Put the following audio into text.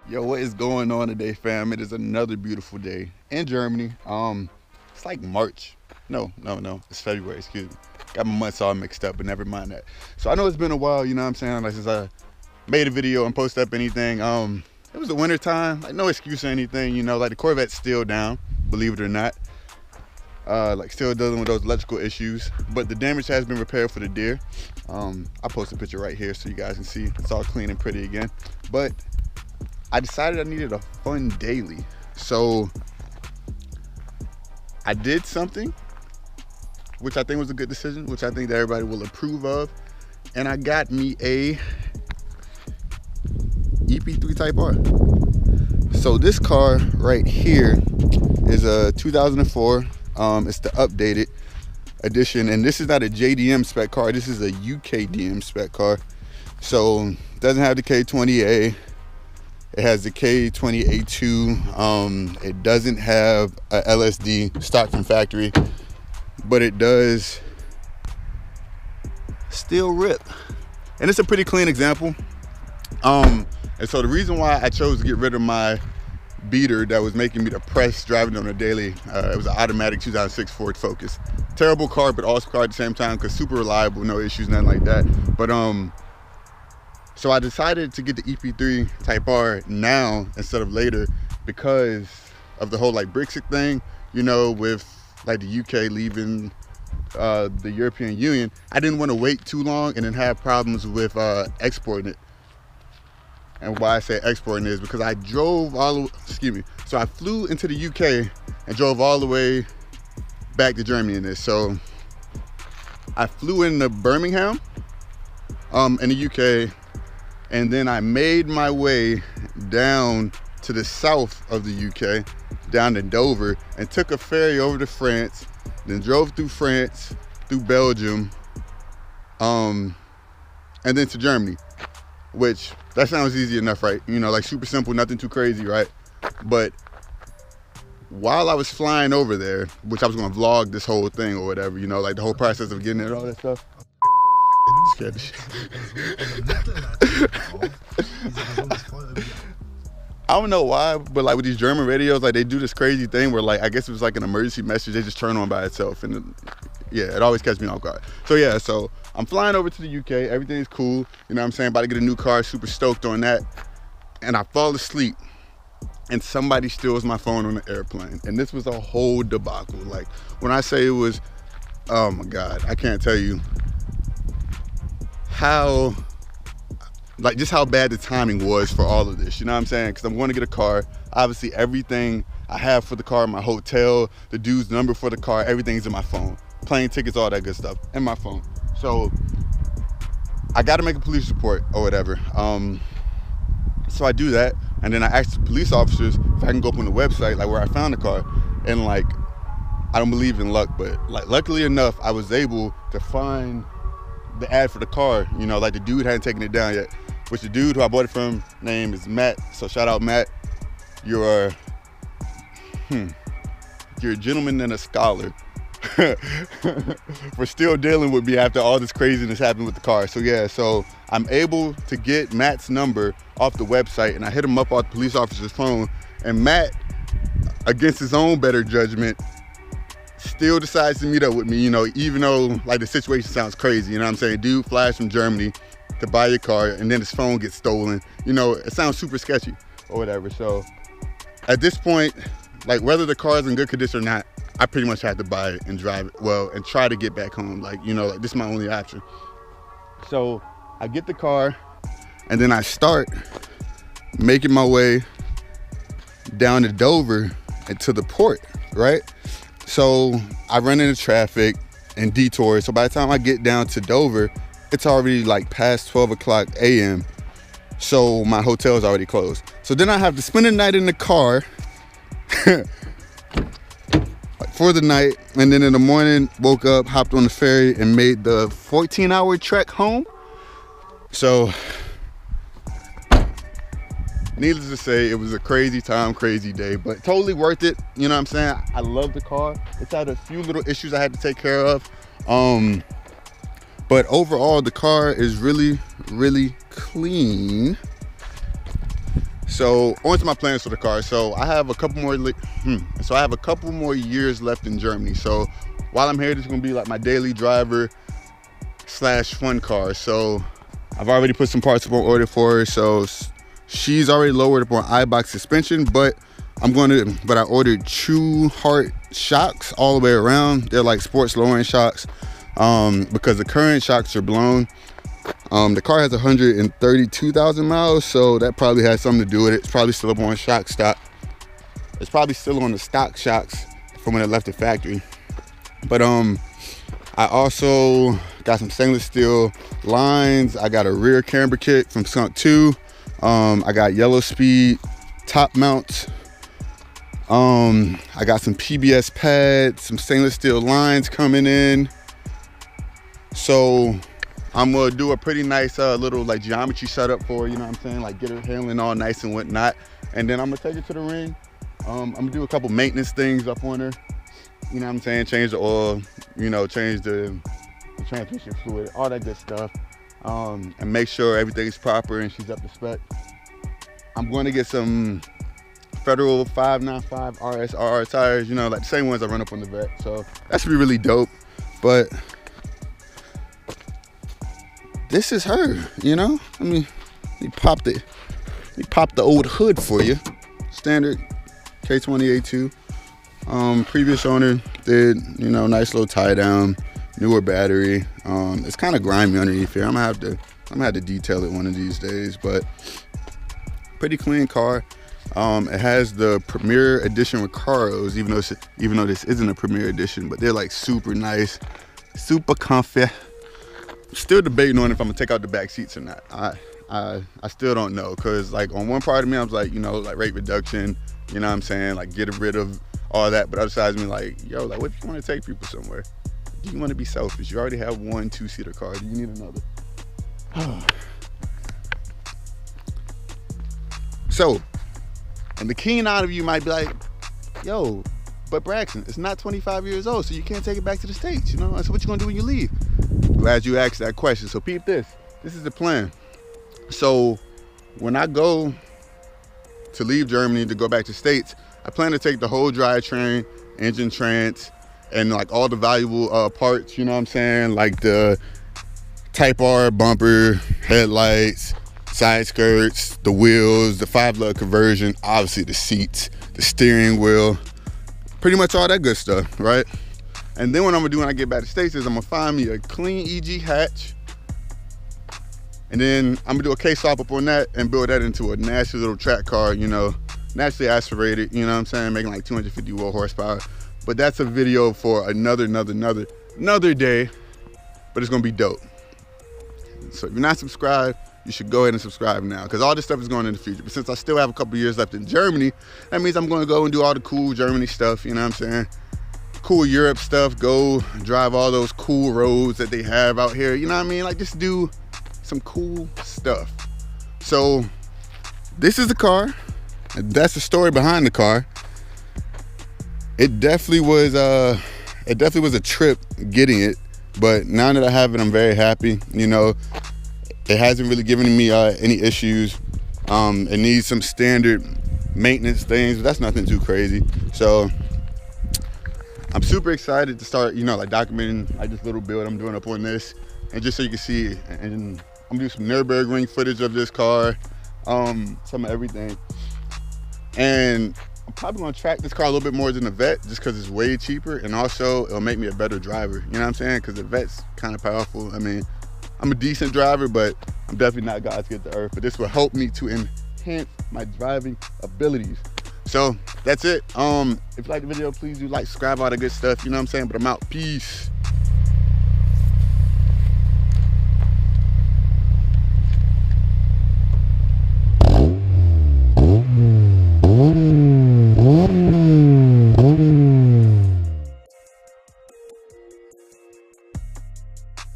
Yo, what is going on today, fam? It is another beautiful day in Germany. It's like March. No, it's February, excuse me. Got my months all mixed up, but never mind that. So I know it's been a while, you know what I'm saying? Like since I made a video and posted up anything. It was the winter time, like no excuse or anything, you know, like the Corvette's still down, believe it or not. Like still dealing with those electrical issues, but the damage has been repaired for the deer. I posted a picture right here so you guys can see it's all clean and pretty again. But I decided I needed a fun daily. So I did something, which I think was a good decision, which I think that everybody will approve of. And I got me a EP3 Type R. So this car right here is a 2004. It's the updated edition, and this is not a JDM spec car. This is a UKDM spec car. So it doesn't have the K20A. It has the K20A2. It doesn't have a LSD stock from factory, but it does still rip. And it's a pretty clean example. And so the reason why I chose to get rid of my beater that was making me depressed driving on a daily, it was an automatic 2006 Ford Focus. Terrible car, but awesome car at the same time because super reliable, no issues, nothing like that. But so I decided to get the EP3 Type R now instead of later because of the whole like Brexit thing, you know, with like the UK leaving the European Union. I didn't want to wait too long and then have problems with exporting it. And why I say exporting is because I drove so I flew into the UK and drove all the way back to Germany in this. So I flew into Birmingham in the UK, and then I made my way down to the south of the UK, down to Dover, and took a ferry over to France, then drove through France, through Belgium, and then to Germany, which that sounds easy enough, right? You know, like super simple, nothing too crazy, right? But while I was flying over there, which I was gonna vlog this whole thing or whatever, you know, like the whole process of getting it and all that stuff. Scared the shit. I don't know why, but like with these German radios, like they do this crazy thing where like, I guess it was like an emergency message, they just turn on by itself. And yeah, it always catches me off guard. So yeah, so I'm flying over to the UK, everything's cool. You know what I'm saying? About to get a new car, super stoked on that. And I fall asleep and somebody steals my phone on the airplane. And this was a whole debacle. Like when I say it was, oh my God, I can't tell you how, like just how bad the timing was for all of this, you know what I'm saying? Because I'm going to get a car. Obviously everything I have for the car, my hotel, the dude's number for the car, everything's in my phone. Plane tickets, all that good stuff, in my phone. So I got to make a police report or whatever. So I do that, and then I ask the police officers if I can go up on the website, like where I found the car, and like, I don't believe in luck, but like luckily enough, I was able to find the ad for the car, you know, like the dude hadn't taken it down yet, which the dude who I bought it from, name is Matt, so shout out Matt. You're a gentleman and a scholar for still dealing with me after all this craziness happened with the car. So yeah, so I'm able to get Matt's number off the website, and I hit him up off the police officer's phone, and Matt, against his own better judgment, still decides to meet up with me, you know, even though like the situation sounds crazy, you know what I'm saying? Dude flies from Germany to buy your car and then his phone gets stolen. You know, it sounds super sketchy or whatever. So at this point, like whether the car is in good condition or not, I pretty much had to buy it and drive it, well, and try to get back home. Like, you know, like this is my only option. So I get the car and then I start making my way down to Dover and to the port, right? So I run into traffic and detours. So by the time I get down to Dover, it's already like past 12 o'clock a.m. So my hotel is already closed. So then I have to spend the night in the car for the night. And then in the morning, woke up, hopped on the ferry and made the 14-hour trek home. So needless to say, it was a crazy time, crazy day, but totally worth it. You know what I'm saying? I love the car. It's had a few little issues I had to take care of. But overall, the car is really, really clean. So on to my plans for the car. So I have a couple more years left in Germany. So while I'm here, this is gonna be like my daily driver slash fun car. So I've already put some parts up on order for her. So she's already lowered up on iBox suspension, but I ordered True Heart shocks all the way around. They're like sports lowering shocks because the current shocks are blown. The car has 132,000 miles, so that probably has something to do with it. It's probably still up on shock stock. It's probably still on the stock shocks from when it left the factory. But I also got some stainless steel lines. I got a rear camber kit from Skunk 2. I got yellow speed top mounts. I got some PBS pads, some stainless steel lines coming in. So I'm gonna do a pretty nice little like geometry setup for her, you know what I'm saying? Like get her handling all nice and whatnot. And then I'm gonna take her to the ring. I'm gonna do a couple maintenance things up on her. You know what I'm saying? Change the oil, you know, change the transmission fluid, all that good stuff. And make sure everything's proper and she's up to spec. I'm going to get some Federal 595 RSR tires, you know, like the same ones I run up on the vet. So that should be really dope. But this is her, you know? I mean, he popped the old hood for you. Standard K20A2. Previous owner did, you know, nice little tie down, newer battery. It's kind of grimy underneath here. I'm gonna have to detail it one of these days, but pretty clean car. It has the Premier Edition Recaros, even though this isn't a Premier Edition, but they're like super nice, super comfy. Still debating on if I'm gonna take out the back seats or not. I still don't know, cause like on one part of me I was like, you know, like rate reduction, you know what I'm saying, like get rid of all that. But other sides of me like, yo, like what if you want to take people somewhere? Do you want to be selfish? You already have one 2-seater car. Do you need another? So, and the keen out of you might be like, yo, but Braxton, it's not 25 years old, so you can't take it back to the States, you know? So what you gonna do when you leave? Glad you asked that question. So peep this. This is the plan. So when I go to leave Germany to go back to States, I plan to take the whole drivetrain, engine trans, and like all the valuable parts, you know what I'm saying? Like the Type R bumper, headlights, side skirts, the wheels, the 5-lug conversion, obviously the seats, the steering wheel, pretty much all that good stuff, right? And then what I'm gonna do when I get back to the States is I'm gonna find me a clean EG hatch, and then I'm gonna do a case swap up on that and build that into a nasty little track car, you know, naturally aspirated, you know what I'm saying, making like 250 watt horsepower. But that's a video for another day, but it's gonna be dope. So if you're not subscribed, you should go ahead and subscribe now, because all this stuff is going in the future. But since I still have a couple years left in Germany, that means I'm gonna go and do all the cool Germany stuff, you know what I'm saying? Cool Europe stuff, go drive all those cool roads that they have out here, you know what I mean? Like just do some cool stuff. So this is the car, and that's the story behind the car. It definitely was a trip getting it, but now that I have it, I'm very happy. You know, it hasn't really given me any issues. It needs some standard maintenance things, but that's nothing too crazy. So I'm super excited to start, you know, like documenting like this little build I'm doing up on this, and just so you can see. And I'm gonna do some Nürburgring footage of this car, some of everything. And I'm probably gonna track this car a little bit more than the Vet, just because it's way cheaper, and also it'll make me a better driver. You know what I'm saying? Because the Vet's kind of powerful. I mean, I'm a decent driver, but I'm definitely not God's gift to earth. But this will help me to enhance my driving abilities. So that's it. If you like the video, please do like, subscribe, all that good stuff. You know what I'm saying? But I'm out. Peace.